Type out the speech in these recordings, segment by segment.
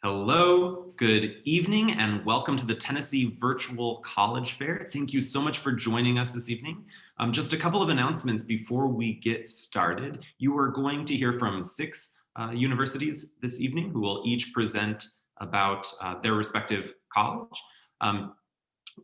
Hello, good evening, and welcome to the Tennessee Virtual College Fair. Thank you so much for joining us this evening. Just a couple of announcements before we get started. You are going to hear from six universities this evening who will each present about their respective college.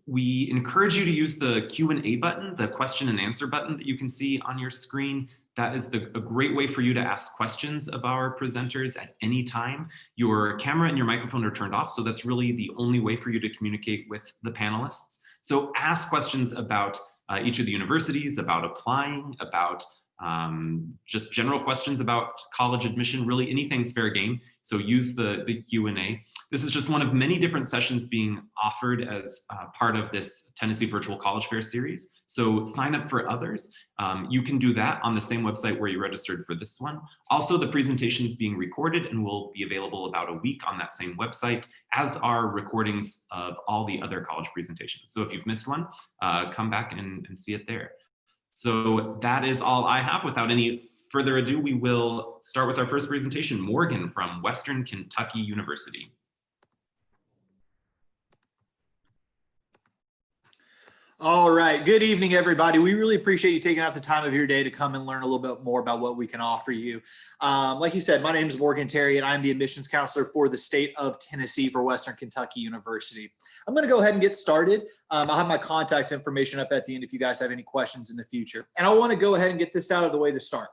We encourage you to use the Q&A button, the question and answer button that you can see on your screen. That is a great way for you to ask questions of our presenters at any time. Your camera and your microphone are turned off, so that's really the only way for you to communicate with the panelists. So ask questions about each of the universities, about applying, about just general questions about college admission. Really anything's fair game. So use the Q&A. This is just one of many different sessions being offered as part of this Tennessee Virtual College Fair series. So sign up for others. You can do that on the same website where you registered for this one. Also, the presentation is being recorded and will be available about a week on that same website, as are recordings of all the other college presentations. So if you've missed one, come back and see it there. So that is all I have. Without any further ado, we will start with our first presentation, Morgan from Western Kentucky University. All right, good evening, everybody. We really appreciate you taking out the time of your day to come and learn a little bit more about what we can offer you. Like you said, my name is Morgan Terry, and I'm the admissions counselor for the state of Tennessee for Western Kentucky University. I'm going to go ahead and get started. I'll have my contact information up at the end if you guys have any questions in the future. And I want to go ahead and get this out of the way to start.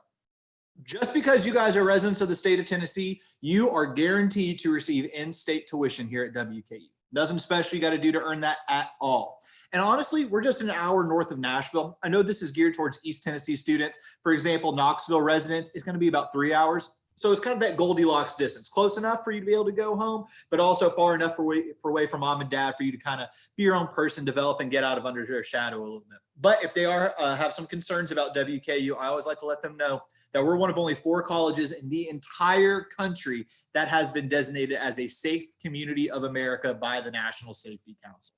Just because you guys are residents of the state of Tennessee, you are guaranteed to receive in-state tuition here at WKU. Nothing special you got to do to earn that at all. And honestly, we're just an hour north of Nashville. I know this is geared towards East Tennessee students. For example, Knoxville residents, it's going to be about 3 hours. So it's kind of that Goldilocks distance, close enough for you to be able to go home, but also far enough away from mom and dad for you to kind of be your own person, develop, and get out of under their shadow a little bit. But if they have some concerns about WKU, I always like to let them know that we're one of only 4 colleges in the entire country that has been designated as a safe community of America by the National Safety Council.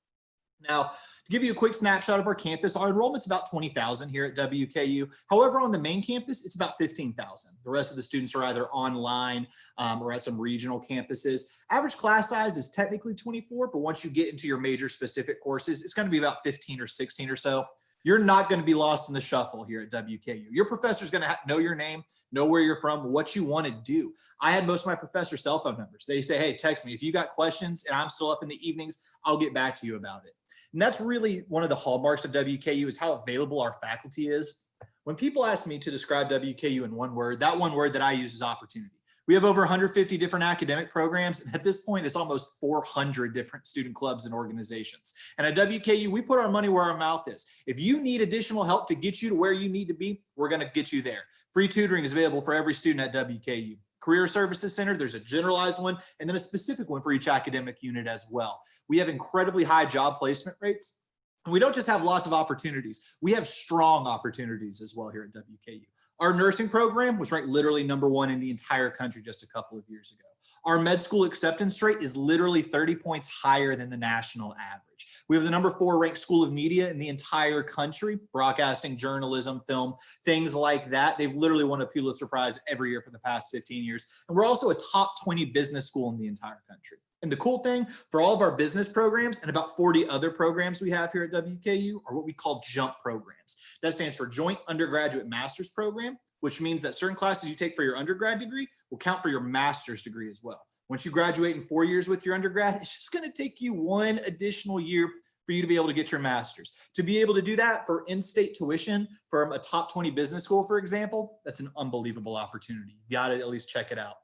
Now, to give you a quick snapshot of our campus, our enrollment's about 20,000 here at WKU. However, on the main campus, it's about 15,000. The rest of the students are either online or at some regional campuses. Average class size is technically 24, but once you get into your major specific courses, it's going to be about 15 or 16 or so. You're not going to be lost in the shuffle here at WKU. Your professor's going to know your name, know where you're from, what you want to do. I had most of my professor's cell phone numbers. They say, hey, text me. If you got questions and I'm still up in the evenings, I'll get back to you about it. And that's really one of the hallmarks of WKU is how available our faculty is. When people ask me to describe WKU in one word, that one word that I use is opportunity. We have over 150 different academic programs, and at this point, it's almost 400 different student clubs and organizations. And at WKU, we put our money where our mouth is. If you need additional help to get you to where you need to be, we're going to get you there. Free tutoring is available for every student at WKU. Career Services Center, there's a generalized one, and then a specific one for each academic unit as well. We have incredibly high job placement rates. And we don't just have lots of opportunities. We have strong opportunities as well here at WKU. Our nursing program was ranked literally #1 in the entire country just a couple of years ago. Our med school acceptance rate is literally 30 points higher than the national average. We have the #4 ranked school of media in the entire country, broadcasting, journalism, film, things like that. They've literally won a Pulitzer Prize every year for the past 15 years. And we're also a top 20 business school in the entire country. And the cool thing for all of our business programs and about 40 other programs we have here at WKU are what we call JUMP programs. That stands for Joint Undergraduate Master's Program, which means that certain classes you take for your undergrad degree will count for your master's degree as well. Once you graduate in 4 years with your undergrad, it's just going to take you 1 additional year for you to be able to get your master's. To be able to do that for in-state tuition from a top 20 business school, for example, that's an unbelievable opportunity. You got to at least check it out.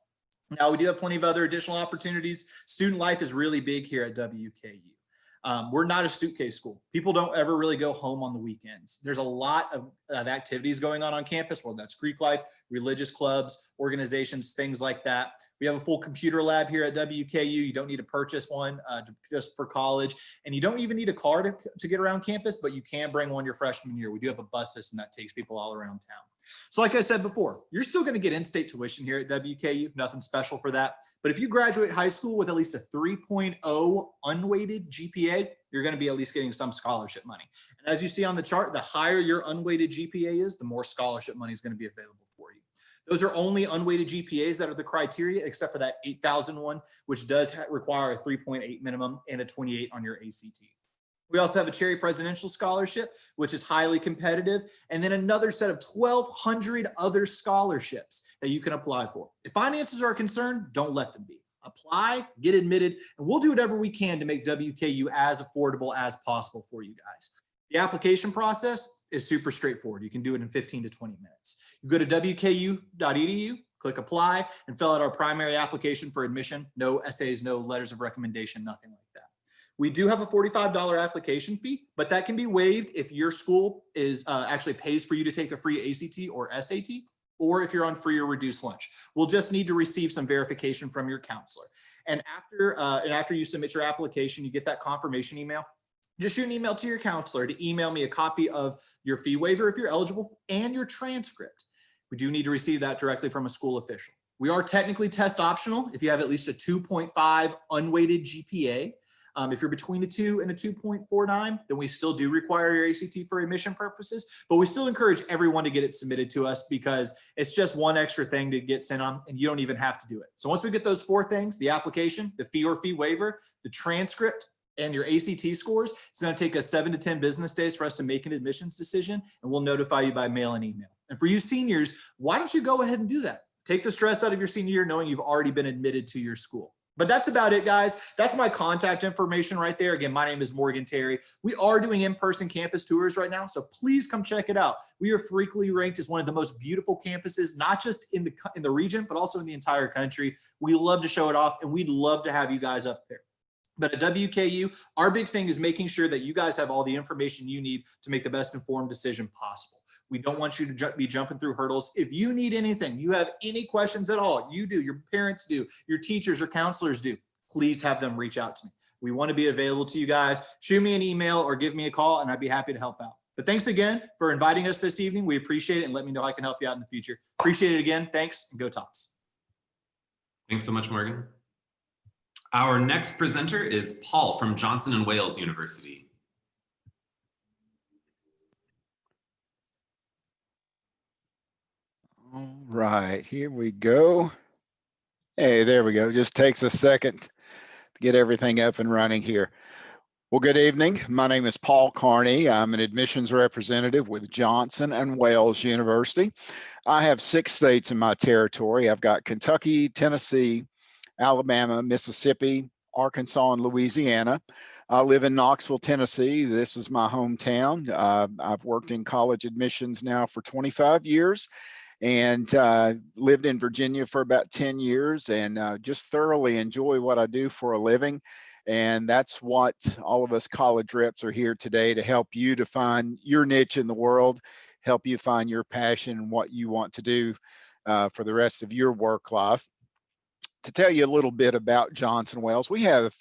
Now, we do have plenty of other additional opportunities. Student life is really big here at WKU. We're not a suitcase school. People don't ever really go home on the weekends. There's a lot of activities going on campus, whether that's Greek life, religious clubs, organizations, things like that. We have a full computer lab here at WKU. You don't need to purchase one just for college. And you don't even need a car to get around campus, but you can bring one your freshman year. We do have a bus system that takes people all around town. So like I said before, you're still going to get in-state tuition here at WKU, nothing special for that. But if you graduate high school with at least a 3.0 unweighted GPA, you're going to be at least getting some scholarship money. And as you see on the chart, the higher your unweighted GPA is, the more scholarship money is going to be available for you. Those are only unweighted GPAs that are the criteria, except for that 8,000 one, which does require a 3.8 minimum and a 28 on your ACT. We also have a Cherry Presidential Scholarship, which is highly competitive, and then another set of 1,200 other scholarships that you can apply for. If finances are a concern, don't let them be. Apply, get admitted, and we'll do whatever we can to make WKU as affordable as possible for you guys. The application process is super straightforward. You can do it in 15 to 20 minutes. You go to wku.edu, click apply, and fill out our primary application for admission. No essays, no letters of recommendation, nothing like that. We do have a $45 application fee, but that can be waived if your school is actually pays for you to take a free ACT or SAT, or if you're on free or reduced lunch. We'll just need to receive some verification from your counselor. And after you submit your application, you get that confirmation email. Just shoot an email to your counselor to email me a copy of your fee waiver if you're eligible and your transcript. We do need to receive that directly from a school official. We are technically test optional if you have at least a 2.5 unweighted GPA. If you're between a 2 and a 2.49, then we still do require your ACT for admission purposes, but we still encourage everyone to get it submitted to us because it's just one extra thing to get sent on and you don't even have to do it. So once we get those 4 things, the application, the fee or fee waiver, the transcript, and your ACT scores, it's going to take us 7 to 10 business days for us to make an admissions decision, and we'll notify you by mail and email. And for you seniors, why don't you go ahead and do that? Take the stress out of your senior year knowing you've already been admitted to your school. But that's about it, guys. That's my contact information right there. Again, my name is Morgan Terry. We are doing in-person campus tours right now, so please come check it out. We are frequently ranked as one of the most beautiful campuses, not just in the region, but also in the entire country. We love to show it off, and we'd love to have you guys up there. But at WKU, our big thing is making sure that you guys have all the information you need to make the best informed decision possible. We don't want you to be jumping through hurdles. If you need anything, you have any questions at all, you do, your parents do, your teachers or counselors do, please have them reach out to me. We want to be available to you guys. Shoot me an email or give me a call and I'd be happy to help out. But thanks again for inviting us this evening. We appreciate it, and let me know I can help you out in the future. Appreciate it again. Thanks, and go Tops. Thanks so much, Morgan. Our next presenter is Paul from Johnson & Wales University. All right, here we go. Hey, there we go. Just takes a second to get everything up and running here. Well, good evening. My name is Paul Carney. I'm an admissions representative with Johnson & Wales University. I have 6 states in my territory. I've got Kentucky, Tennessee, Alabama, Mississippi, Arkansas, and Louisiana. I live in Knoxville, Tennessee. This is my hometown. I've worked in college admissions now for 25 years and lived in Virginia for about 10 years and just thoroughly enjoy what I do for a living. And that's what all of us college reps are here today to help you to find your niche in the world, help you find your passion and what you want to do for the rest of your work life. To tell you a little bit about Johnson & Wales, we have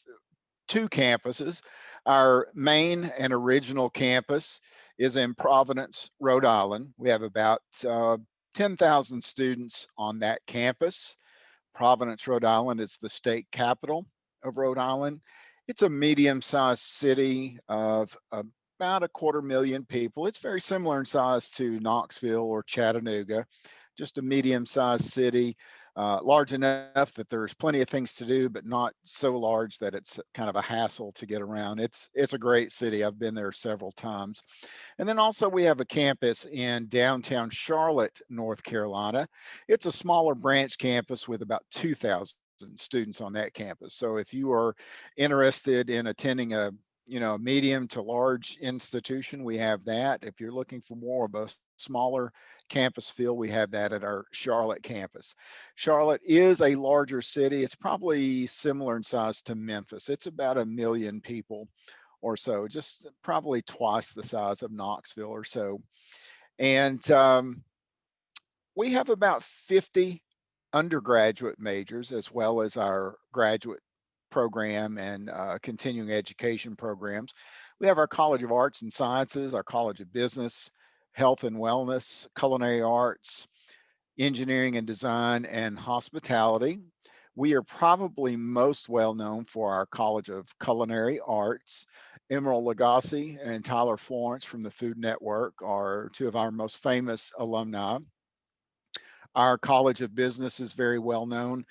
2 campuses. Our main and original campus is in Providence, Rhode Island. We have about 10,000 students on that campus. Providence, Rhode Island is the state capital of Rhode Island. It's a medium-sized city of about 250,000 people. It's very similar in size to Knoxville or Chattanooga, just a medium-sized city. Large enough that there's plenty of things to do, but not so large that it's kind of a hassle to get around. It's a great city. I've been there several times. And then also we have a campus in downtown Charlotte, North Carolina. It's a smaller branch campus with about 2,000 students on that campus. So if you are interested in attending a medium to large institution, we have that. If you're looking for more of a smaller campus feel, we have that at our Charlotte campus. Charlotte is a larger city. It's probably similar in size to Memphis. It's about 1 million people or so, just probably twice the size of Knoxville or so. And we have about 50 undergraduate majors as well as our graduate program and continuing education programs. We have our College of Arts and Sciences, our College of Business, Health and Wellness, Culinary Arts, Engineering and Design, and Hospitality. We are probably most well known for our College of Culinary Arts. Emerald Lagasse and Tyler Florence from the Food Network are 2 of our most famous alumni. Our College of Business is very well known.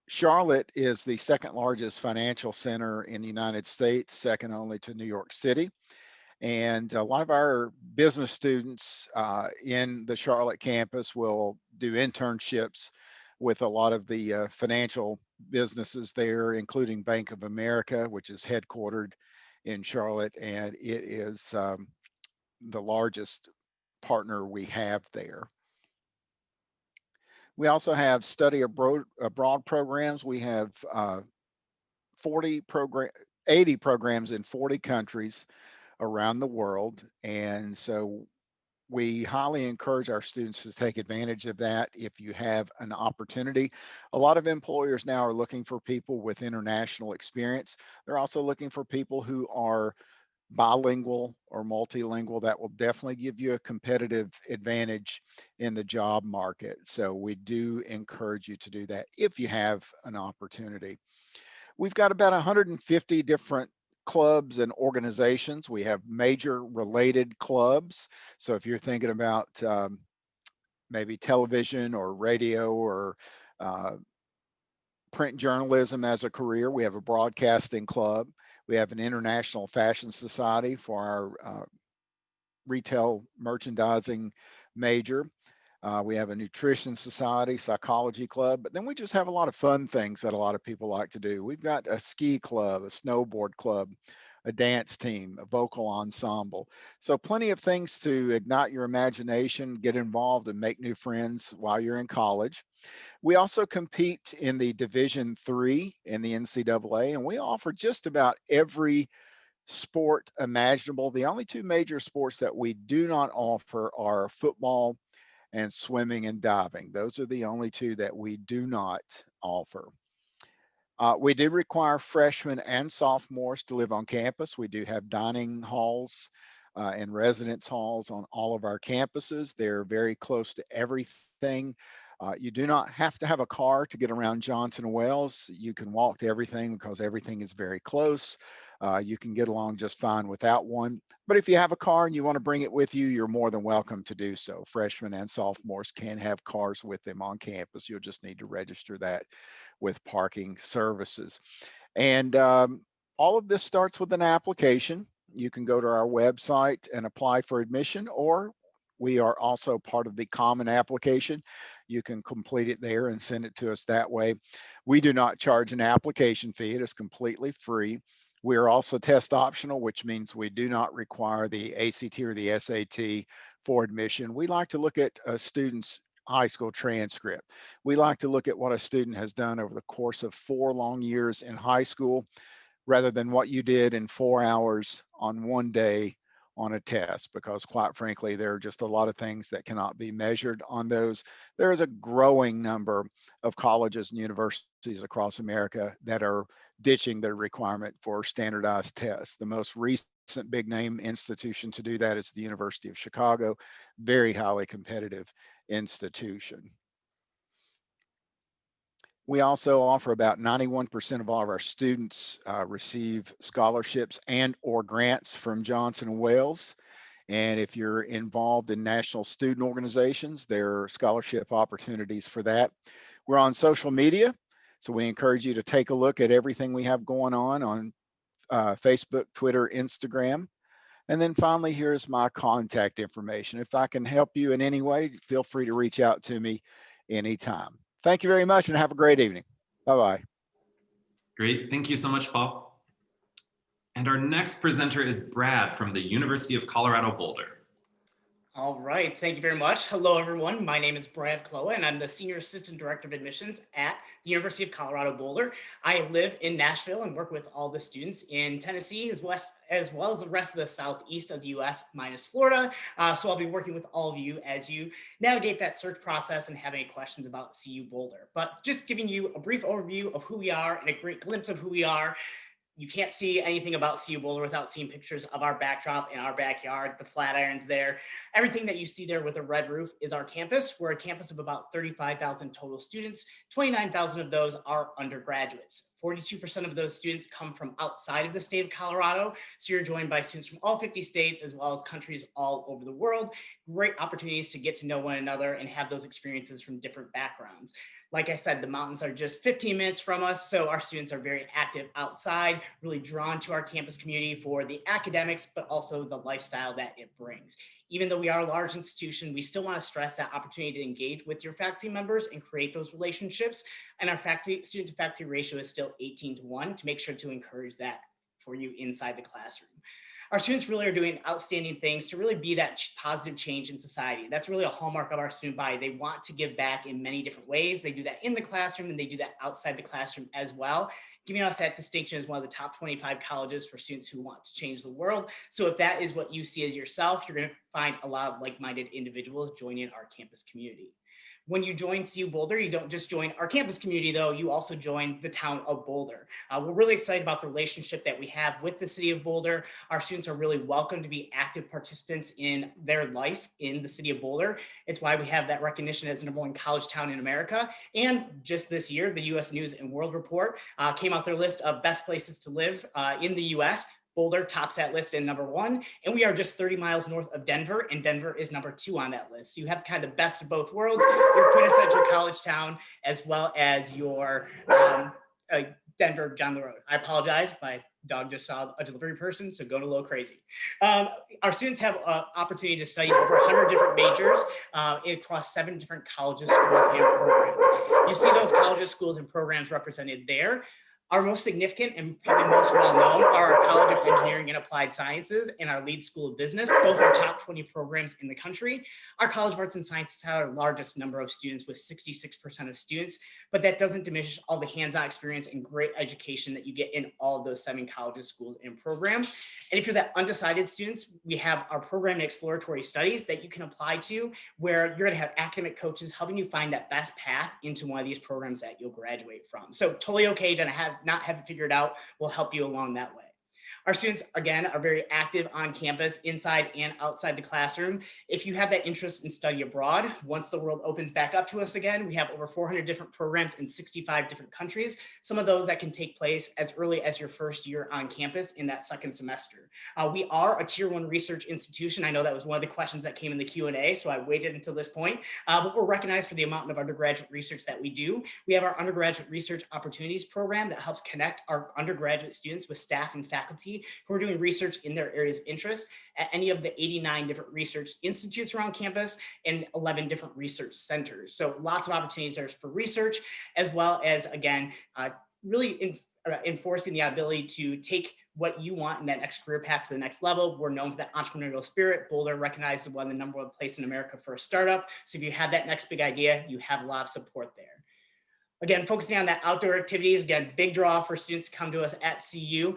Charlotte is the second largest financial center in the United States, second only to New York City. And a lot of our business students in the Charlotte campus will do internships with a lot of the financial businesses there, including Bank of America, which is headquartered in Charlotte, and it is the largest partner we have there. We also have study abroad programs. We have 80 programs in 40 countries around the world. And so we highly encourage our students to take advantage of that if you have an opportunity. A lot of employers now are looking for people with international experience. They're also looking for people who are bilingual or multilingual. That will definitely give you a competitive advantage in the job market. So we do encourage you to do that if you have an opportunity. We've got about 150 different clubs and organizations. We have major related clubs. So if you're thinking about maybe television or radio or print journalism as a career, we have a broadcasting club. We have an international fashion society for our retail merchandising major. We have a nutrition society, psychology club, but then we just have a lot of fun things that a lot of people like to do. We've got a ski club, a snowboard club, a dance team, a vocal ensemble. So plenty of things to ignite your imagination, get involved and make new friends while you're in college. We also compete in the Division III in the NCAA, and we offer just about every sport imaginable. The only two major sports that we do not offer are football and swimming and diving. Those are the only two that we do not offer. We do require freshmen and sophomores to live on campus. We do have dining halls and residence halls on all of our campuses. They're very close to everything. You do not have to have a car to get around Johnson and Wales. You can walk to everything because everything is very close. You can get along just fine without one. But if you have a car and you want to bring it with you, you're more than welcome to do so. Freshmen and sophomores can have cars with them on campus. You'll just need to register that with parking services. And all of this starts with an application. You can go to our website and apply for admission, or we are also part of the common application. You can complete it there and send it to us that way. We do not charge an application fee. It is completely free. We are also test optional, which means we do not require the ACT or the SAT for admission. We like to look at a student's high school transcript. We like to look at what a student has done over the course of 4 long years in high school, rather than what you did in 4 hours on one day on a test, because quite frankly, there are just a lot of things that cannot be measured on those. There is a growing number of colleges and universities across America that are ditching the requirement for standardized tests. The most recent big name institution to do that is the University of Chicago, very highly competitive institution. We also offer about 91% of all of our students receive scholarships and or grants from Johnson & Wales. And if you're involved in national student organizations, there are scholarship opportunities for that. We're on social media, so we encourage you to take a look at everything we have going on Facebook, Twitter, Instagram. And then finally, here's my contact information. If I can help you in any way, feel free to reach out to me anytime. Thank you very much and have a great evening. Bye-bye. Great. Thank you so much, Paul. And our next presenter is Brad from the University of Colorado Boulder. All right, thank you very much. Hello, everyone. My name is Brad Chloe, and I'm the Senior Assistant Director of Admissions at the University of Colorado Boulder. I live in Nashville and work with all the students in Tennessee, as well as the rest of the southeast of the U.S. minus Florida. So I'll be working with all of you as you navigate that search process and have any questions about CU Boulder. But just giving you a brief overview of who we are and a great glimpse of who we are. You can't see anything about CU Boulder without seeing pictures of our backdrop in our backyard, the Flatirons there. Everything that you see there with a red roof is our campus. We're a campus of about 35,000 total students. 29,000 of those are undergraduates. 42% of those students come from outside of the state of Colorado. So you're joined by students from all 50 states, as well as countries all over the world. Great opportunities to get to know one another and have those experiences from different backgrounds. Like I said, the mountains are just 15 minutes from us, so our students are very active outside, really drawn to our campus community for the academics, but also the lifestyle that it brings. Even though we are a large institution, we still want to stress that opportunity to engage with your faculty members and create those relationships. And our student to faculty ratio is still 18:1 to make sure to encourage that for you inside the classroom. Our students really are doing outstanding things to really be that positive change in society. That's really a hallmark of our student body. They want to give back in many different ways. They do that in the classroom and they do that outside the classroom as well, giving us that distinction as one of the top 25 colleges for students who want to change the world. So if that is what you see as yourself, you're going to find a lot of like-minded individuals joining our campus community. When you join CU Boulder, you don't just join our campus community, though, you also join the town of Boulder. We're really excited about the relationship that we have with the city of Boulder. Our students are really welcome to be active participants in their life in the city of Boulder. It's why we have that recognition as the #1 college town in America. And just this year, the U.S. News and World Report came out their list of best places to live in the U.S. Boulder tops that list in #1, and we are just 30 miles north of Denver, and Denver is #2 on that list. So you have kind of the best of both worlds, your quintessential college town, as well as your Denver down the road. I apologize, my dog just saw a delivery person, so going a little crazy. Our students have an opportunity to study over 100 different majors across 7 different colleges, schools, and programs. You see those colleges, schools, and programs represented there. Our most significant and probably most well-known are our College of Engineering and Applied Sciences and our Lead School of Business, both are top 20 programs in the country. Our College of Arts and Sciences has our largest number of students with 66% of students, but that doesn't diminish all the hands-on experience and great education that you get in all of those 7 colleges, schools, and programs. And if you're that undecided students, we have our program in exploratory studies that you can apply to, where you're going to have academic coaches helping you find that best path into one of these programs that you'll graduate from. So totally okay to not have it figured out. We'll help you along that way. Our students, again, are very active on campus, inside and outside the classroom. If you have that interest in study abroad, once the world opens back up to us again, we have over 400 different programs in 65 different countries. Some of those that can take place as early as your first year on campus in that second semester. We are a Tier 1 research institution. I know that was one of the questions that came in the Q&A, so I waited until this point. But we're recognized for the amount of undergraduate research that we do. We have our undergraduate research opportunities program that helps connect our undergraduate students with staff and faculty who are doing research in their areas of interest at any of the 89 different research institutes around campus and 11 different research centers. So lots of opportunities there for research, as well as, again, really enforcing the ability to take what you want in that next career path to the next level. We're known for that entrepreneurial spirit. Boulder recognized as one of the #1 place in America for a startup. So if you have that next big idea, you have a lot of support there. Again, focusing on that outdoor activities, again, big draw for students to come to us at CU.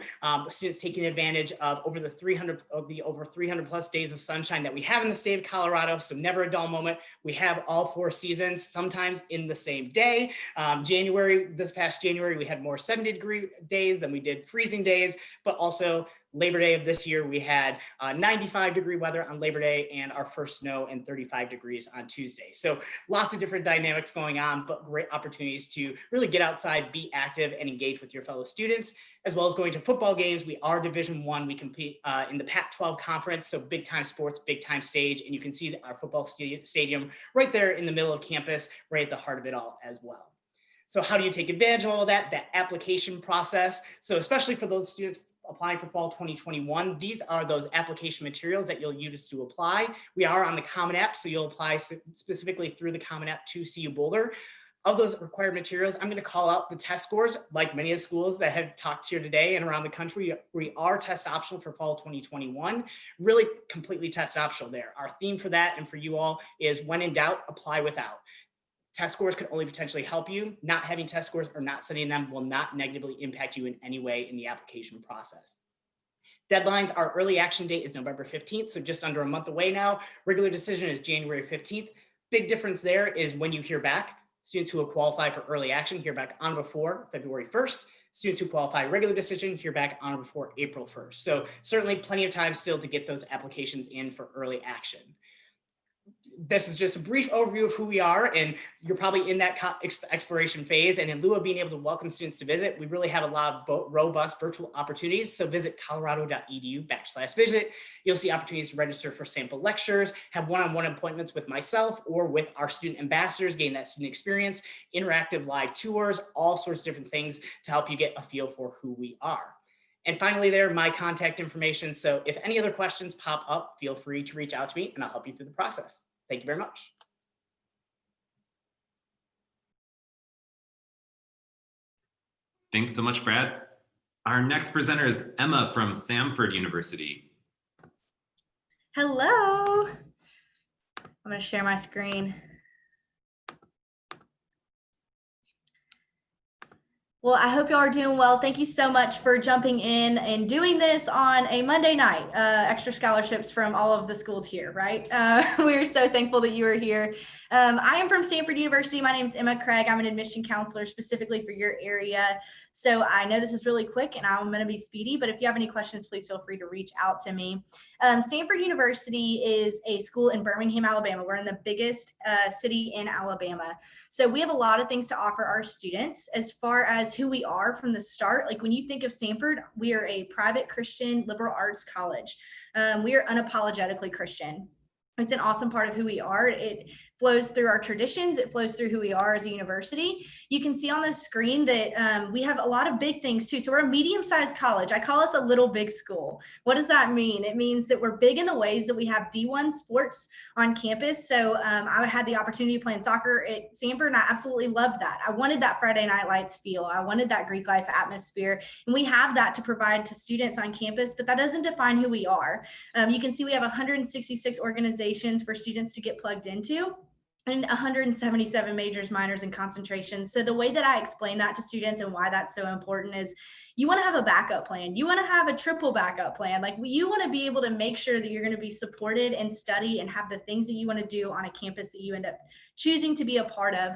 Students taking advantage of over 300 plus days of sunshine that we have in the state of Colorado. So never a dull moment. We have all 4 seasons, sometimes in the same day. This past January, we had more 70-degree days than we did freezing days, but also Labor Day of this year, we had 95-degree weather on Labor Day and our first snow and 35 degrees on Tuesday. So lots of different dynamics going on, but great opportunities to really get outside, be active, and engage with your fellow students, as well as going to football games. We are Division I. We compete in the Pac-12 conference, so big time sports, big time stage, and you can see our football stadium right there in the middle of campus, right at the heart of it all as well. So how do you take advantage of all that application process? So especially for those students applying for fall 2021, these are those application materials that you'll use to apply. We are on the Common App, so you'll apply specifically through the Common App to CU Boulder. Of those required materials, I'm going to call out the test scores. Like many of the schools that have talked here today and around the country, we are test optional for fall 2021, really completely test optional there. Our theme for that and for you all is when in doubt, apply without. Test scores could only potentially help you. Not having test scores or not studying them will not negatively impact you in any way in the application process. Deadlines, our early action date is November 15th, so just under a month away now. Regular decision is January 15th. Big difference there is when you hear back. Students who will qualify for early action hear back on or before February 1st. Students who qualify regular decision hear back on or before April 1st. So certainly plenty of time still to get those applications in for early action. this is just a brief overview of who we are, and you're probably in that exploration phase. And in lieu of being able to welcome students to visit, we really have a lot of robust virtual opportunities. So visit colorado.edu/visit. You'll see opportunities to register for sample lectures, have one-on-one appointments with myself or with our student ambassadors, gain that student experience, interactive live tours, all sorts of different things to help you get a feel for who we are. And finally there, my contact information. So if any other questions pop up, feel free to reach out to me and I'll help you through the process. Thank you very much. Thanks so much, Brad. Our next presenter is Emma from Samford University. Hello. I'm going to share my screen. Well, I hope y'all are doing well. Thank you so much for jumping in and doing this on a Monday night. Extra scholarships from all of the schools here, right? We're so thankful that you are here. I am from Stanford University. My name is Emma Craig. I'm an admission counselor specifically for your area. So I know this is really quick and I'm going to be speedy, but if you have any questions, please feel free to reach out to me. Stanford University is a school in Birmingham, Alabama. We're in the biggest city in Alabama. So we have a lot of things to offer our students as far as who we are from the start. Like when you think of Stanford, we are a private Christian liberal arts college. We are unapologetically Christian. It's an awesome part of who we are. It flows through our traditions. It flows through who we are as a university. You can see on the screen that we have a lot of big things too. So we're a medium-sized college. I call us a little big school. What does that mean? It means that we're big in the ways that we have D1 sports on campus. So I had the opportunity to play in soccer at Samford, and I absolutely loved that. I wanted that Friday Night Lights feel. I wanted that Greek life atmosphere. And we have that to provide to students on campus, but that doesn't define who we are. You can see we have 166 organizations for students to get plugged into, and 177 majors, minors, and concentrations. So the way that I explain that to students and why that's so important is you want to have a backup plan. You want to have a triple backup plan. Like you want to be able to make sure that you're going to be supported and study and have the things that you want to do on a campus that you end up choosing to be a part of.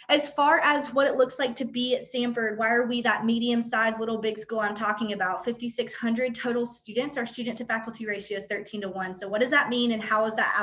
As far as what it looks like to be at Samford, why are we that medium-sized little big school I'm talking about? 5,600 total students. Our student to faculty ratio is 13:1. So what does that mean and how is that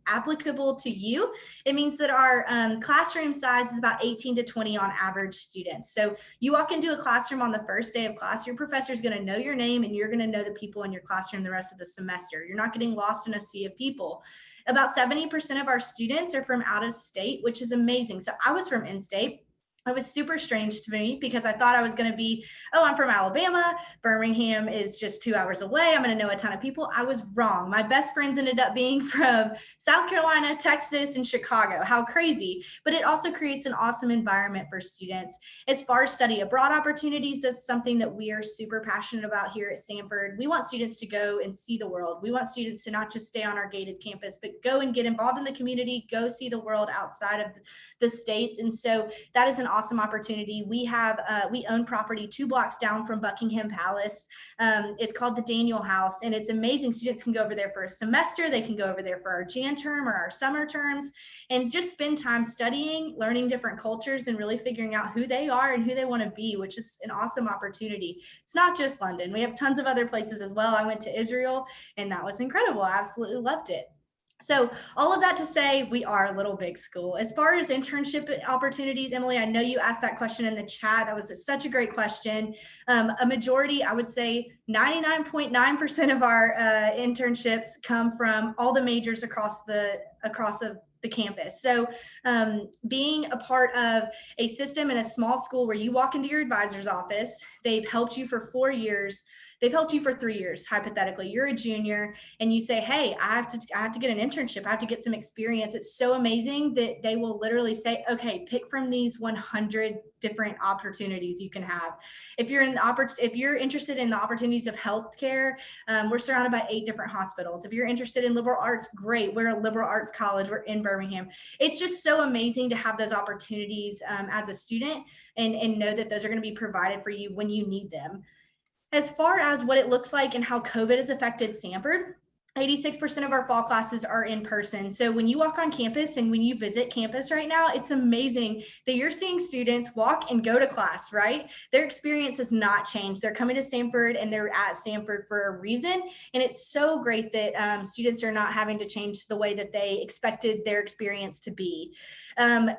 applicable to you? It means that our classroom size is about 18 to 20 on average students. So you walk into a classroom on the first day of class, your professor is going to know your name and you're going to know the people in your classroom the rest of the semester. You're not getting lost in a sea of people. About 70% of our students are from out of state, which is amazing. So I was from in-state. It was super strange to me because I thought I was going to be, oh, I'm from Alabama. Birmingham is just 2 hours away. I'm going to know a ton of people. I was wrong. My best friends ended up being from South Carolina, Texas, and Chicago. How crazy. But it also creates an awesome environment for students. As far as study abroad opportunities, that's something that we are super passionate about here at Samford. We want students to go and see the world. We want students to not just stay on our gated campus, but go and get involved in the community, go see the world outside of the states. And so that is an awesome opportunity. We have we own property 2 blocks down from Buckingham Palace. It's called the Daniel House, and it's amazing. Students can go over there for a semester. They can go over there for our Jan term or our summer terms and just spend time studying, learning different cultures, and really figuring out who they are and who they want to be, which is an awesome opportunity. It's not just London. We have tons of other places as well. I went to Israel, and that was incredible. I absolutely loved it. So all of that to say, we are a little big school. As far as internship opportunities, Emily, I know you asked that question in the chat. That was such a great question. A majority, I would say 99.9% of our internships come from all the majors across the campus. So being a part of a system in a small school where you walk into your advisor's office, they've helped you for 4 years. They've helped you for 3 years, hypothetically. You're a junior and you say, hey, I have to get an internship. I have to get some experience. It's so amazing that they will literally say, okay, pick from these 100 different opportunities you can have. If you're interested in the opportunities of healthcare, we're surrounded by 8 different hospitals. If you're interested in liberal arts, great. We're a liberal arts college. We're in Birmingham. It's just so amazing to have those opportunities as a student and know that those are going to be provided for you when you need them. As far as what it looks like and how COVID has affected Samford, 86% of our fall classes are in person. So when you walk on campus and when you visit campus right now, it's amazing that you're seeing students walk and go to class, right? Their experience has not changed. They're coming to Samford and they're at Samford for a reason. And it's so great that students are not having to change the way that they expected their experience to be.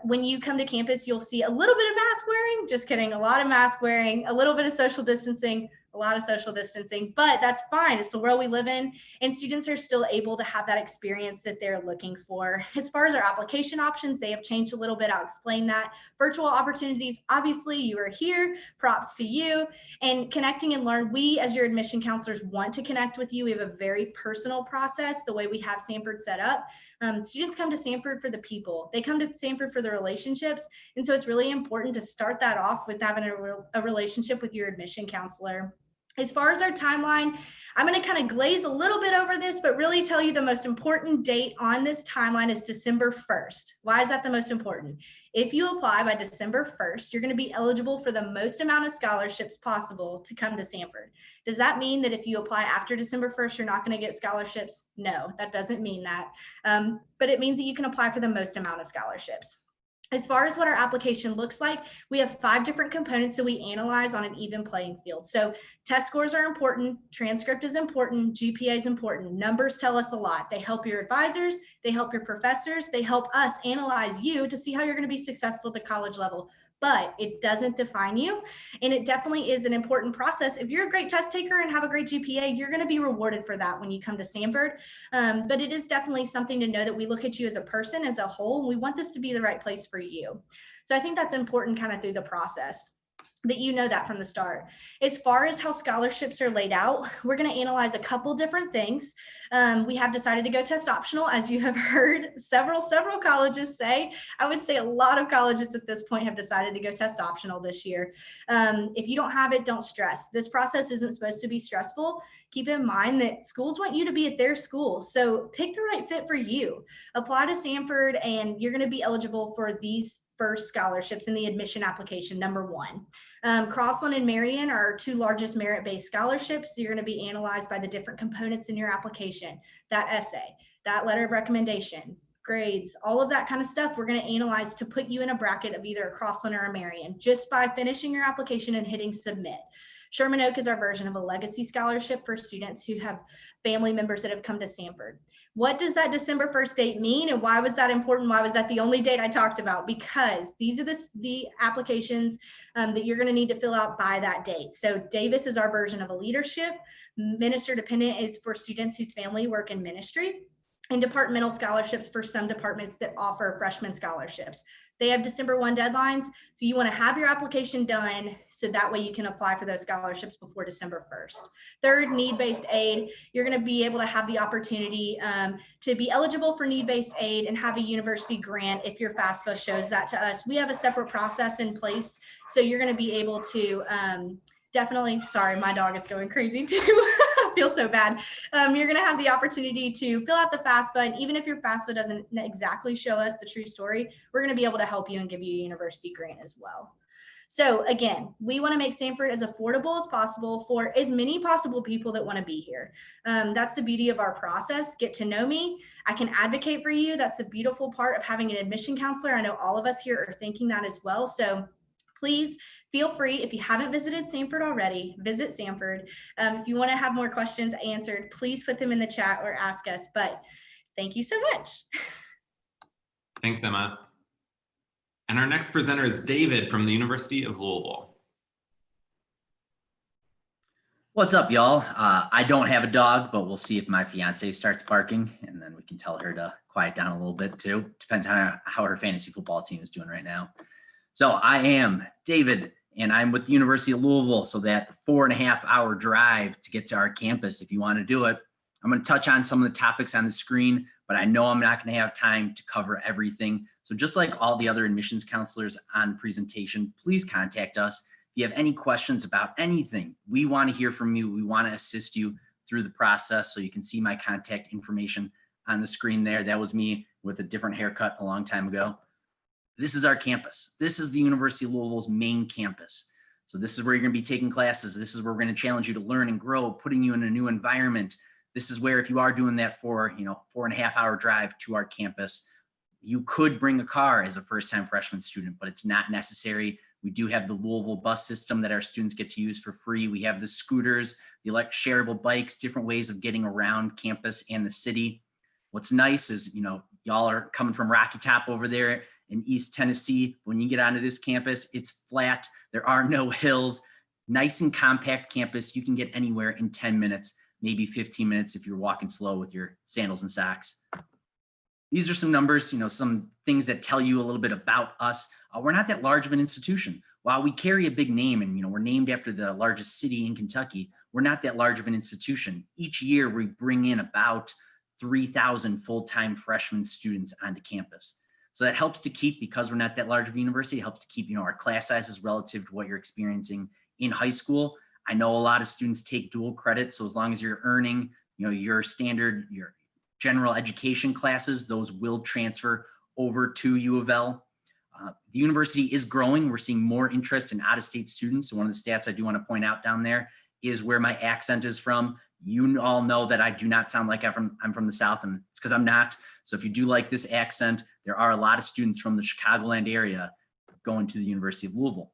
When you come to campus, you'll see a little bit of mask wearing, just kidding, a lot of mask wearing, a little bit of social distancing, a lot of social distancing, but that's fine. It's the world we live in, and students are still able to have that experience that they're looking for. As far as our application options, they have changed a little bit. I'll explain that. Virtual opportunities, obviously you are here, props to you. And connecting and learn, we as your admission counselors want to connect with you. We have a very personal process, the way we have Samford set up. Students come to Samford for the people. They come to Samford for the relationships. And so it's really important to start that off with having a relationship with your admission counselor. As far as our timeline, I'm going to kind of glaze a little bit over this, but really tell you the most important date on this timeline is December 1st. Why is that the most important? If you apply by December 1st, you're going to be eligible for the most amount of scholarships possible to come to Samford. Does that mean that if you apply after December 1st, you're not going to get scholarships? No, that doesn't mean that. But it means that you can apply for the most amount of scholarships. As far as what our application looks like, we have 5 different components that we analyze on an even playing field. So test scores are important, transcript is important, GPA is important. Numbers tell us a lot. They help your advisors, they help your professors, they help us analyze you to see how you're going to be successful at the college level. But it doesn't define you. And it definitely is an important process. If you're a great test taker and have a great GPA, you're going to be rewarded for that when you come to Samford. But it is definitely something to know that we look at you as a person, as a whole, and we want this to be the right place for you. So I think that's important kind of through the process, that you know that from the start. As far as how scholarships are laid out, we're going to analyze a couple different things. We have decided to go test optional, as you have heard several colleges say. I would say a lot of colleges at this point have decided to go test optional this year. If you don't have it, don't stress. This process isn't supposed to be stressful. Keep in mind that schools want you to be at their school. So pick the right fit for you. Apply to Samford and you're going to be eligible for these first scholarships in the admission application, number 1. Crossland and Marion are our 2 largest merit-based scholarships. So you're going to be analyzed by the different components in your application, that essay, that letter of recommendation, grades, all of that kind of stuff. We're going to analyze to put you in a bracket of either a Crossland or a Marion just by finishing your application and hitting submit. Sherman Oak is our version of a legacy scholarship for students who have family members that have come to Samford. What does that December 1st date mean, and why was that important? Why was that the only date I talked about? Because these are the applications that you're going to need to fill out by that date. So Davis is our version of a leadership. Minister dependent is for students whose family work in ministry, and departmental scholarships for some departments that offer freshman scholarships. They have December 1 deadlines, so you want to have your application done so that way you can apply for those scholarships before December 1st. Third, need-based aid. You're going to be able to have the opportunity to be eligible for need-based aid and have a university grant if your FAFSA shows that to us. We have a separate process in place, so you're going to be able to definitely, sorry, my dog is going crazy too. I feel so bad. You're going to have the opportunity to fill out the FAFSA, and even if your FAFSA doesn't exactly show us the true story, we're going to be able to help you and give you a university grant as well. So again, we want to make Samford as affordable as possible for as many possible people that want to be here. That's the beauty of our process. Get to know me. I can advocate for you. That's the beautiful part of having an admission counselor. I know all of us here are thinking that as well. So please feel free, if you haven't visited Samford already, visit Samford. If you want to have more questions answered, please put them in the chat or ask us. But thank you so much. Thanks, Emma. And our next presenter is David from the University of Louisville. What's up, y'all? I don't have a dog, but we'll see if my fiance starts barking, and then we can tell her to quiet down a little bit too. Depends on how her fantasy football team is doing right now. So I am David, and I'm with the University of Louisville. So that 4.5-hour drive to get to our campus, if you want to do it. I'm going to touch on some of the topics on the screen, but I know I'm not going to have time to cover everything. So just like all the other admissions counselors on presentation, please contact us. If you have any questions about anything, we want to hear from you. We want to assist you through the process. So you can see my contact information on the screen there. That was me with a different haircut a long time ago. This is our campus. This is the University of Louisville's main campus. So this is where you're going to be taking classes. This is where we're going to challenge you to learn and grow, putting you in a new environment. This is where if you are doing that for, 4.5 hour drive to our campus, you could bring a car as a first-time freshman student, but it's not necessary. We do have the Louisville bus system that our students get to use for free. We have the scooters, the shareable bikes, different ways of getting around campus and the city. What's nice is, y'all are coming from Rocky Top over there in East Tennessee. When you get onto this campus, it's flat. There are no hills. Nice and compact campus. You can get anywhere in 10 minutes, maybe 15 minutes if you're walking slow with your sandals and socks. These are some numbers, some things that tell you a little bit about us. We're not that large of an institution. While we carry a big name and, we're named after the largest city in Kentucky, we're not that large of an institution. Each year we bring in about 3,000 full-time freshman students onto campus. So that helps to keep, because we're not that large of a university, it helps to keep, our class sizes relative to what you're experiencing in high school. I know a lot of students take dual credit. So as long as you're earning, your standard, your general education classes, those will transfer over to U of L. The university is growing. We're seeing more interest in out-of-state students. So one of the stats I do want to point out down there is where my accent is from. You all know that I do not sound like I'm from the South, and it's because I'm not. So if you do like this accent, there are a lot of students from the Chicagoland area going to the University of Louisville.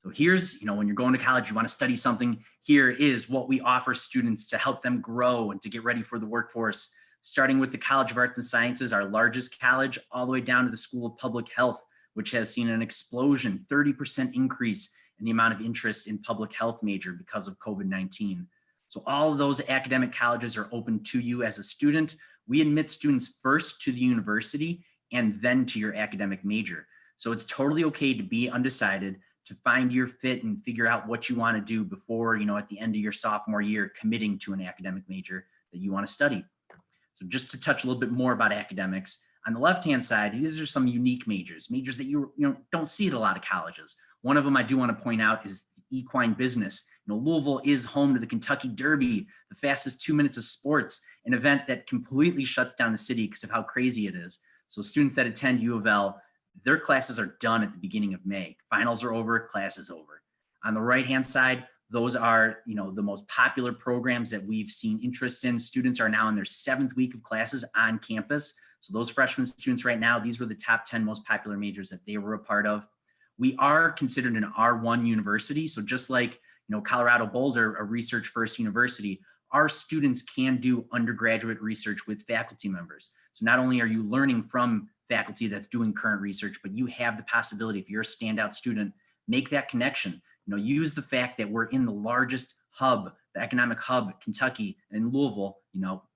So here's, when you're going to college, you want to study something, here is what we offer students to help them grow and to get ready for the workforce, starting with the College of Arts and Sciences, our largest college, all the way down to the School of Public Health, which has seen an explosion, 30% increase in the amount of interest in public health major because of COVID-19. So all of those academic colleges are open to you as a student. We admit students first to the university and then to your academic major. So it's totally okay to be undecided, to find your fit and figure out what you want to do before, at the end of your sophomore year, committing to an academic major that you want to study. So just to touch a little bit more about academics, on the left-hand side, these are some unique majors that you don't see at a lot of colleges. One of them I do want to point out is equine business. Louisville is home to the Kentucky Derby, the fastest 2 minutes of sports, an event that completely shuts down the city because of how crazy it is. So students that attend U of L, their classes are done at the beginning of May. Finals are over, class is over. On the right-hand side, those are, the most popular programs that we've seen interest in. Students are now in their 7th week of classes on campus. So those freshman students right now, these were the top 10 most popular majors that they were a part of. We are considered an R1 university. So just like, Colorado Boulder, a research first university, our students can do undergraduate research with faculty members. So not only are you learning from faculty that's doing current research, but you have the possibility, if you're a standout student, make that connection. Use the fact that we're in the largest hub, the economic hub, Kentucky and Louisville,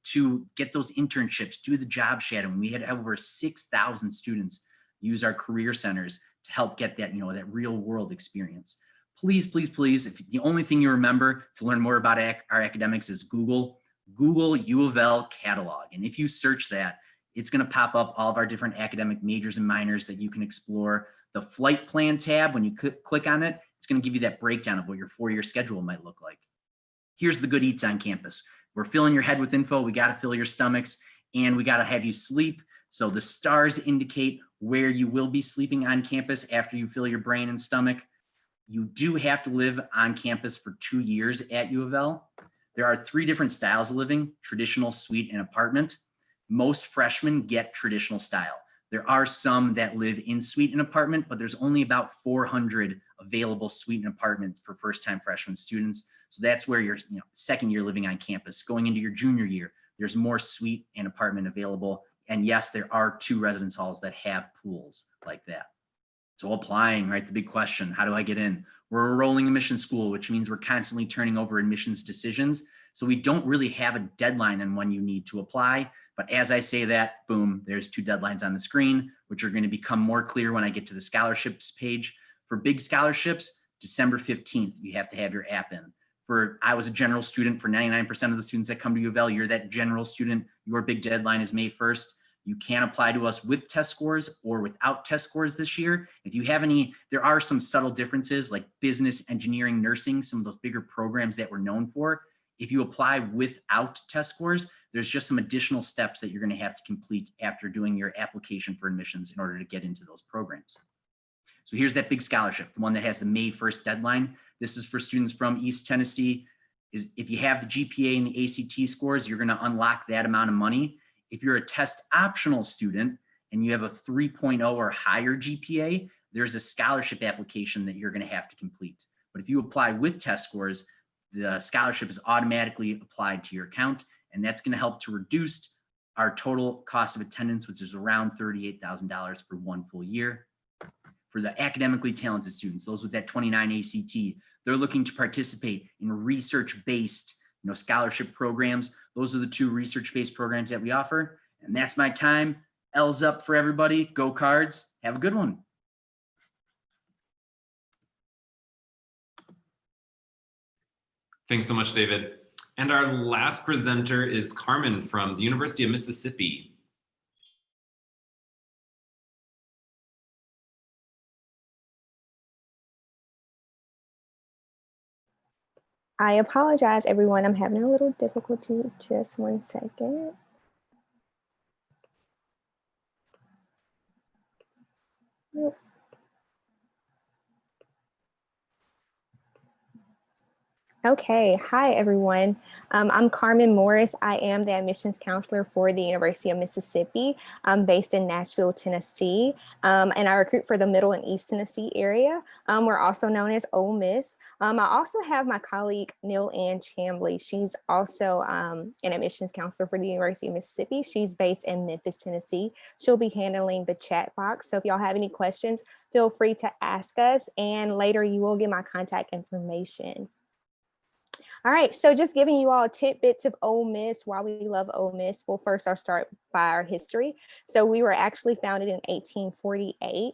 to get those internships, do the job shadowing. We had over 6,000 students use our career centers to help get that, that real world experience. Please, please, please, if the only thing you remember to learn more about our academics is Google U of L catalog. And if you search that, it's going to pop up all of our different academic majors and minors that you can explore. The flight plan tab, when you click on it, it's going to give you that breakdown of what your 4-year schedule might look like. Here's the good eats on campus. We're filling your head with info. We got to fill your stomachs, and we got to have you sleep. So the stars indicate where you will be sleeping on campus after you fill your brain and stomach. You do have to live on campus for 2 years at U of L. There are 3 different styles of living: traditional, suite, and apartment. Most freshmen get traditional style. There are some that live in suite and apartment, but there's only about 400 available suite and apartments for first-time freshman students. So that's where you're, second year living on campus. Going into your junior year, there's more suite and apartment available. And yes, there are 2 residence halls that have pools like that. So applying, right? The big question, how do I get in? We're a rolling admissions school, which means we're constantly turning over admissions decisions. So we don't really have a deadline on when you need to apply. But as I say that, boom, there's 2 deadlines on the screen, which are going to become more clear when I get to the scholarships page. For big scholarships, December 15th, you have to have your app in. I was a general student. For 99% of the students that come to U of L, you're that general student. Your big deadline is May 1st. You can apply to us with test scores or without test scores this year. If you have any, there are some subtle differences like business, engineering, nursing, some of those bigger programs that we're known for. If you apply without test scores, there's just some additional steps that you're going to have to complete after doing your application for admissions in order to get into those programs. So here's that big scholarship, the one that has the May 1st deadline. This is for students from East Tennessee. is if you have the GPA and the ACT scores, you're going to unlock that amount of money. If you're a test optional student and you have a 3.0 or higher GPA, there's a scholarship application that you're going to have to complete. But if you apply with test scores, the scholarship is automatically applied to your account, and that's going to help to reduce our total cost of attendance, which is around $38,000 for one full year. For the academically talented students, those with that 29 ACT, they're looking to participate in research-based, scholarship programs. Those are the two research-based programs that we offer. And that's my time. L's up for everybody. Go Cards. Have a good one. Thanks so much, David. And our last presenter is Carmen from the University of Mississippi. I apologize, everyone. I'm having a little difficulty. Just one second. Nope. Okay, hi everyone. I'm Carmen Morris. I am the admissions counselor for the University of Mississippi. I'm based in Nashville, Tennessee, and I recruit for the Middle and East Tennessee area. We're also known as Ole Miss. I also have my colleague Neil Ann Chambly. She's also an admissions counselor for the University of Mississippi. She's based in Memphis, Tennessee. She'll be handling the chat box. So if y'all have any questions, feel free to ask us, and later you will get my contact information. All right, so just giving you all tidbits of Ole Miss, why we love Ole Miss. Well, first I'll start by our history. So we were actually founded in 1848.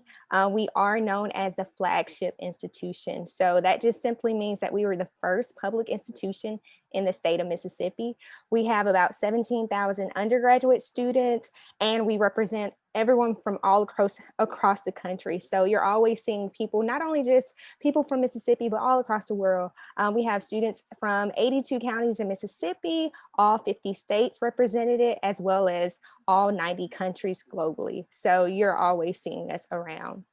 We are known as the flagship institution. So that just simply means that we were the first public institution in the state of Mississippi. We have about 17,000 undergraduate students, and we represent everyone from all across the country. So you're always seeing people, not only just people from Mississippi, but all across the world. We have students from 82 counties in Mississippi, all 50 states represented, as well as all 90 countries globally. So you're always seeing us around.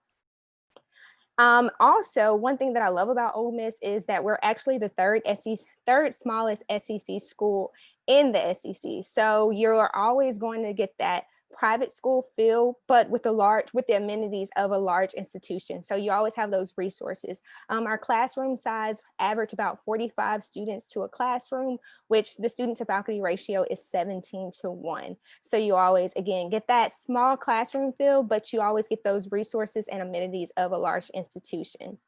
Also, one thing that I love about Ole Miss is that we're actually the third smallest SEC school in the SEC. So you're always going to get that private school feel, but with the amenities of a large institution. So you always have those resources. Our classroom size average about 45 students to a classroom, which the student to faculty ratio is 17:1. So you always, again, get that small classroom feel, but you always get those resources and amenities of a large institution.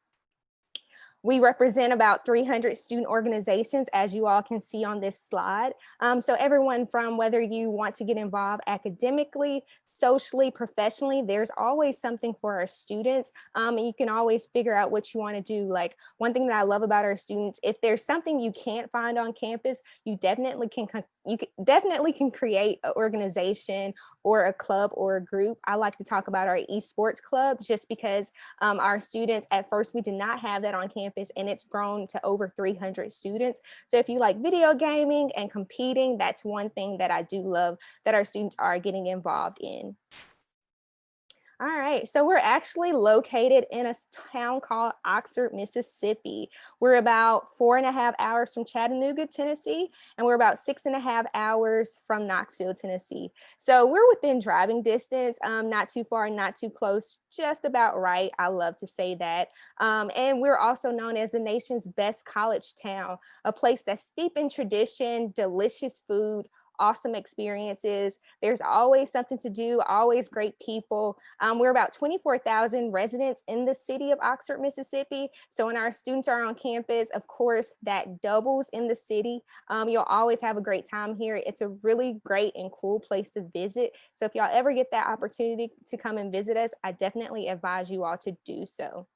We represent about 300 student organizations, as you all can see on this slide. So everyone from whether you want to get involved academically, socially, professionally, there's always something for our students. And you can always figure out what you want to do. Like, one thing that I love about our students, if there's something you can't find on campus, you definitely can create an organization or a club or a group. I like to talk about our esports club, just because our students, at first we did not have that on campus, and it's grown to over 300 students. So if you like video gaming and competing, that's one thing that I do love that our students are getting involved in. All right, so we're actually located in a town called Oxford, Mississippi. We're about 4.5 hours from Chattanooga, Tennessee, and we're about 6.5 hours from Knoxville, Tennessee. So we're within driving distance, not too far, not too close, just about right. I love to say that. And we're also known as the nation's best college town, a place that's steeped in tradition, delicious food, awesome experiences. There's always something to do, always great people. We're about 24,000 residents in the city of Oxford, Mississippi. So when our students are on campus, of course, that doubles in the city. You'll always have a great time here. It's a really great and cool place to visit. So if y'all ever get that opportunity to come and visit us, I definitely advise you all to do so.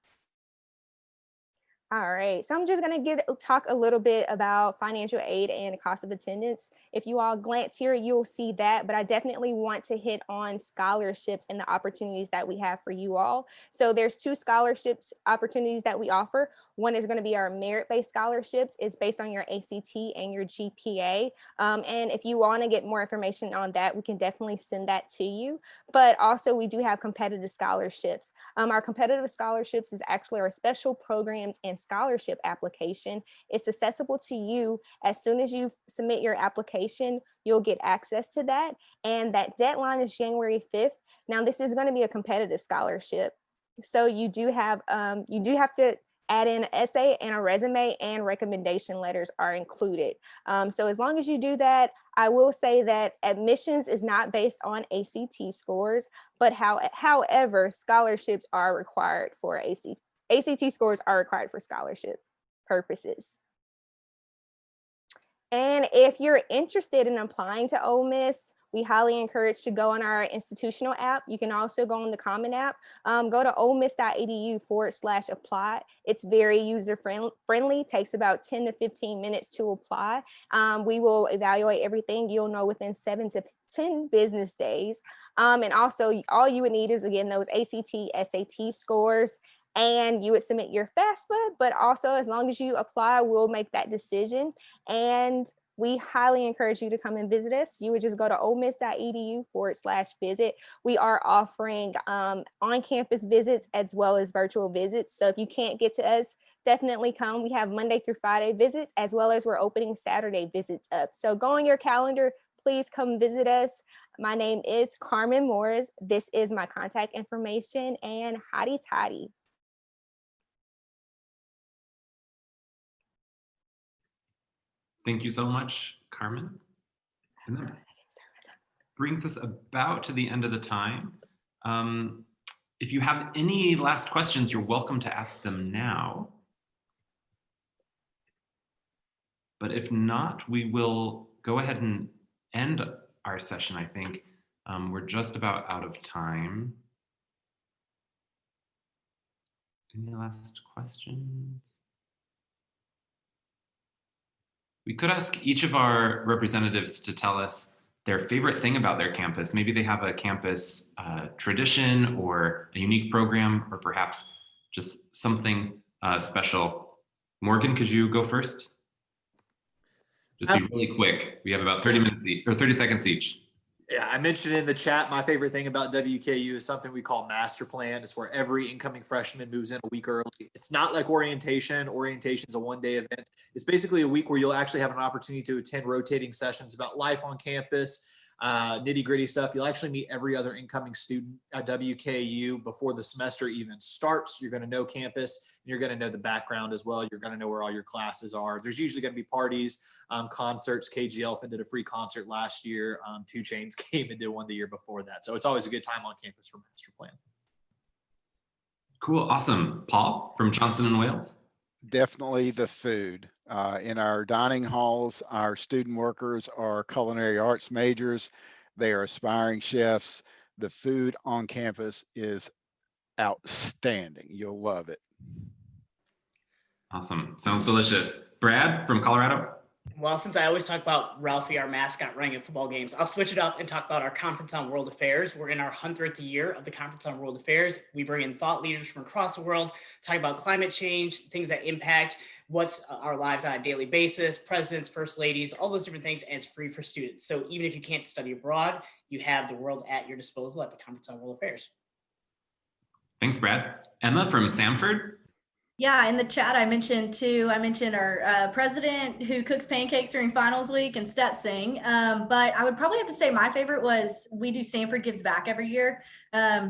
All right, so I'm just going to talk a little bit about financial aid and cost of attendance. If you all glance here, you'll see that, but I definitely want to hit on scholarships and the opportunities that we have for you all. So there's 2 scholarships opportunities that we offer. One is going to be our merit-based scholarships. It's based on your ACT and your GPA. And if you want to get more information on that, we can definitely send that to you. But also we do have competitive scholarships. Our competitive scholarships is actually our special programs and scholarship application. It's accessible to you. As soon as you submit your application, you'll get access to that. And that deadline is January 5th. Now, this is going to be a competitive scholarship. So you do have to add in an essay and a resume, and recommendation letters are included. So as long as you do that, I will say that admissions is not based on ACT scores, but however, scholarships are required for ACT scores are required for scholarship purposes. And if you're interested in applying to Ole Miss, we highly encourage to go on our institutional app. You can also go on the Common App. Go to olemiss.edu/apply. It's very user friendly, takes about 10 to 15 minutes to apply. We will evaluate everything. You'll know within 7 to 10 business days. And also all you would need is, again, those ACT, SAT scores, and you would submit your FAFSA, but also as long as you apply, we'll make that decision. And we highly encourage you to come and visit us. You would just go to olemiss.edu/visit. We are offering on-campus visits as well as virtual visits. So if you can't get to us, definitely come. We have Monday through Friday visits, as well as we're opening Saturday visits up. So go on your calendar, please come visit us. My name is Carmen Morris. This is my contact information, and hotty toddy. Thank you so much, Carmen. And that brings us about to the end of the time. If you have any last questions, you're welcome to ask them now. But if not, we will go ahead and end our session, I think. We're just about out of time. Any last questions? We could ask each of our representatives to tell us their favorite thing about their campus. Maybe they have a campus tradition or a unique program, or perhaps just something special. Morgan, could you go first? Just be really quick. We have about 30 minutes each, or 30 seconds each. Yeah, I mentioned in the chat, my favorite thing about WKU is something we call master plan. It's where every incoming freshman moves in a week early. It's not like orientation. Orientation is a one-day event. It's basically a week where you'll actually have an opportunity to attend rotating sessions about life on campus, nitty-gritty stuff. You'll actually meet every other incoming student at WKU before the semester even starts. You're going to know campus, and you're going to know the background as well. You're going to know where all your classes are. There's usually going to be parties, concerts. KG Elephant did a free concert last year. 2 Chainz came and did one the year before that. So it's always a good time on campus for master plan. Cool, awesome. Paul from Johnson & Wales? Definitely the food. In our dining halls, our student workers are culinary arts majors. They are aspiring chefs. The food on campus is outstanding. You'll love it. Awesome, sounds delicious. Brad from Colorado? Well, since I always talk about Ralphie, our mascot, running at football games, I'll switch it up and talk about our Conference on World Affairs. We're in our 100th year of the Conference on World Affairs. We bring in thought leaders from across the world, talk about climate change, things that impact what's our lives on a daily basis, presidents, first ladies, all those different things, and it's free for students. So even if you can't study abroad, you have the world at your disposal at the Conference on World Affairs. Thanks, Brad. Emma from Samford? Yeah, in the chat, I mentioned our president who cooks pancakes during finals week and step sing. But I would probably have to say my favorite was we do Stanford Gives Back every year.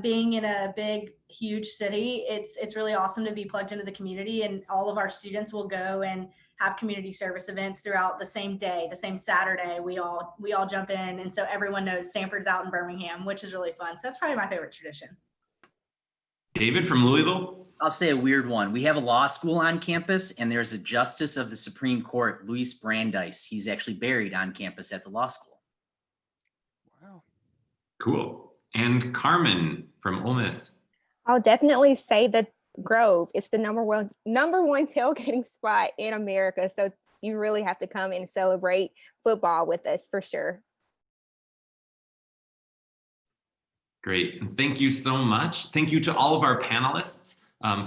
Being in a big, huge city, it's really awesome to be plugged into the community, and all of our students will go and have community service events throughout the same day, the same Saturday. We all jump in, and so everyone knows Stanford's out in Birmingham, which is really fun. So that's probably my favorite tradition. David from Louisville? I'll say a weird one. We have a law school on campus, and there's a justice of the Supreme Court, Louis Brandeis. He's actually buried on campus at the law school. Wow. Cool. And Carmen from Ole Miss? I'll definitely say the Grove. It's the number one tailgating spot in America. So you really have to come and celebrate football with us for sure. Great. And thank you so much. Thank you to all of our panelists.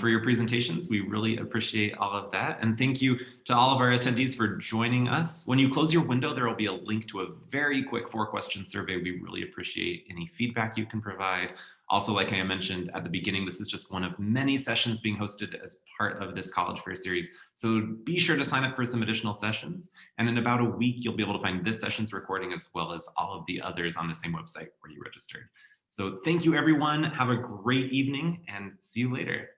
for your presentations. We really appreciate all of that. And thank you to all of our attendees for joining us. When you close your window, there will be a link to a very quick 4-question survey. We really appreciate any feedback you can provide. Also, like I mentioned at the beginning, this is just one of many sessions being hosted as part of this College Fair series. So be sure to sign up for some additional sessions. And in about a week, you'll be able to find this session's recording as well as all of the others on the same website where you registered. So thank you, everyone. Have a great evening and see you later.